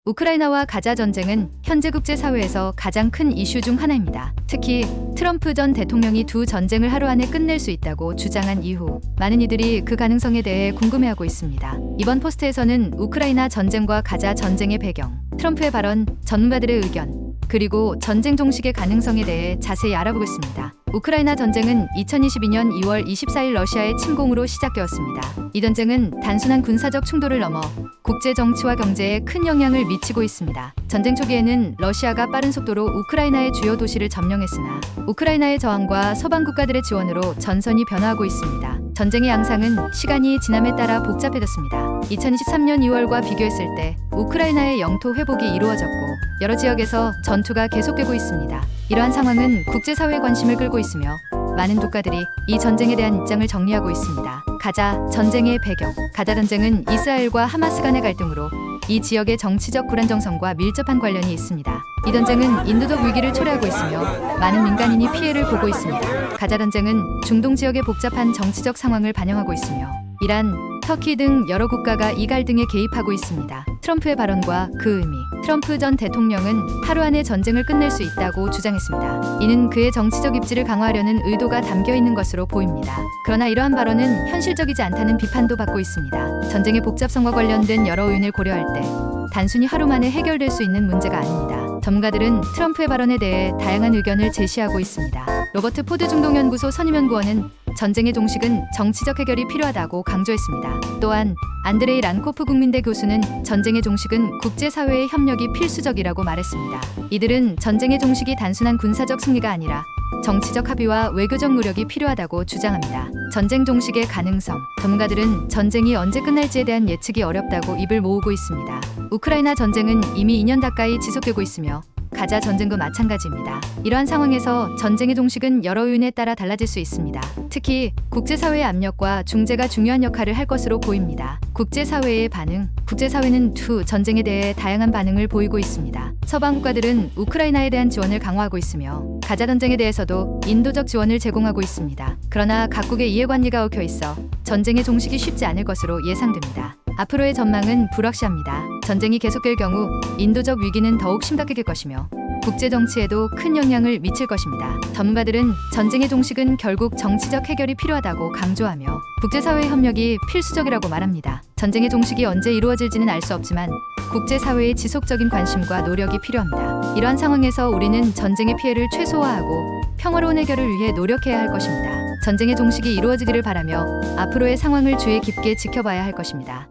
우크라이나와 가자 전쟁은 현재 국제사회에서 가장 큰 이슈 중 하나입니다. 특히 트럼프 전 대통령이 두 전쟁을 하루 안에 끝낼 수 있다고 주장한 이후 많은 이들이 그 가능성에 대해 궁금해하고 있습니다. 이번 포스트에서는 우크라이나 전쟁과 가자 전쟁의 배경, 트럼프의 발언, 전문가들의 의견, 그리고 전쟁 종식의 가능성에 대해 자세히 알아보겠습니다. 우크라이나 전쟁은 2022년 2월 24일 러시아의 침공으로 시작되었습니다. 이 전쟁은 단순한 군사적 충돌을 넘어 국제 정치와 경제에 큰 영향을 미치고 있습니다. 전쟁 초기에는 러시아가 빠른 속도로 우크라이나의 주요 도시를 점령했으나 우크라이나의 저항과 서방 국가들의 지원으로 전선이 변화하고 있습니다. 전쟁의 양상은 시간이 지남에 따라 복잡해졌습니다. 2023년 2월과 비교했을 때 우크라이나의 영토 회복이 이루어졌고 여러 지역에서 전투가 계속되고 있습니다. 이러한 상황은 국제사회의 관심을 끌고 있으며 많은 국가들이 이 전쟁에 대한 입장을 정리하고 있습니다. 가자 전쟁의 배경. 가자 전쟁은 이스라엘과 하마스 간의 갈등으로 이 지역의 정치적 불안정성과 밀접한 관련이 있습니다. 이 전쟁은 인도적 위기를 초래하고 있으며 많은 민간인이 피해를 보고 있습니다. 가자 전쟁은 중동 지역의 복잡한 정치적 상황을 반영하고 있으며 이란, 터키 등 여러 국가가 이 갈등에 개입하고 있습니다. 트럼프의 발언과 그 의미. 트럼프 전 대통령은 하루 안에 전쟁을 끝낼 수 있다고 주장했습니다. 이는 그의 정치적 입지를 강화하려는 의도가 담겨 있는 것으로 보입니다. 그러나 이러한 발언은 현실적이지 않다는 비판도 받고 있습니다. 전쟁의 복잡성과 관련된 여러 요인을 고려할 때 단순히 하루 만에 해결될 수 있는 문제가 아닙니다. 전문가들은 트럼프의 발언에 대해 다양한 의견을 제시하고 있습니다. 로버트 포드 중동연구소 선임연구원은 전쟁의 종식은 정치적 해결이 필요하다고 강조했습니다. 또한 안드레이 란코프 국민대 교수는 전쟁의 종식은 국제사회의 협력이 필수적이라고 말했습니다. 이들은 전쟁의 종식이 단순한 군사적 승리가 아니라 정치적 합의와 외교적 노력이 필요하다고 주장합니다. 전쟁 종식의 가능성. 전문가들은 전쟁이 언제 끝날지에 대한 예측이 어렵다고 입을 모으고 있습니다. 우크라이나 전쟁은 이미 2년 가까이 지속되고 있으며 가자 전쟁도 마찬가지입니다. 이러한 상황에서 전쟁의 종식은 여러 요인에 따라 달라질 수 있습니다. 특히 국제사회의 압력과 중재가 중요한 역할을 할 것으로 보입니다. 국제사회의 반응. 국제사회는 두 전쟁에 대해 다양한 반응을 보이고 있습니다. 서방 국가들은 우크라이나에 대한 지원을 강화하고 있으며 가자 전쟁에 대해서도 인도적 지원을 제공하고 있습니다. 그러나 각국의 이해관계가 얽혀 있어 전쟁의 종식이 쉽지 않을 것으로 예상됩니다. 앞으로의 전망은 불확실합니다. 전쟁이 계속될 경우 인도적 위기는 더욱 심각해질 것이며 국제 정치에도 큰 영향을 미칠 것입니다. 전문가들은 전쟁의 종식은 결국 정치적 해결이 필요하다고 강조하며 국제사회의 협력이 필수적이라고 말합니다. 전쟁의 종식이 언제 이루어질지는 알 수 없지만 국제사회의 지속적인 관심과 노력이 필요합니다. 이러한 상황에서 우리는 전쟁의 피해를 최소화하고 평화로운 해결을 위해 노력해야 할 것입니다. 전쟁의 종식이 이루어지기를 바라며 앞으로의 상황을 주의 깊게 지켜봐야 할 것입니다.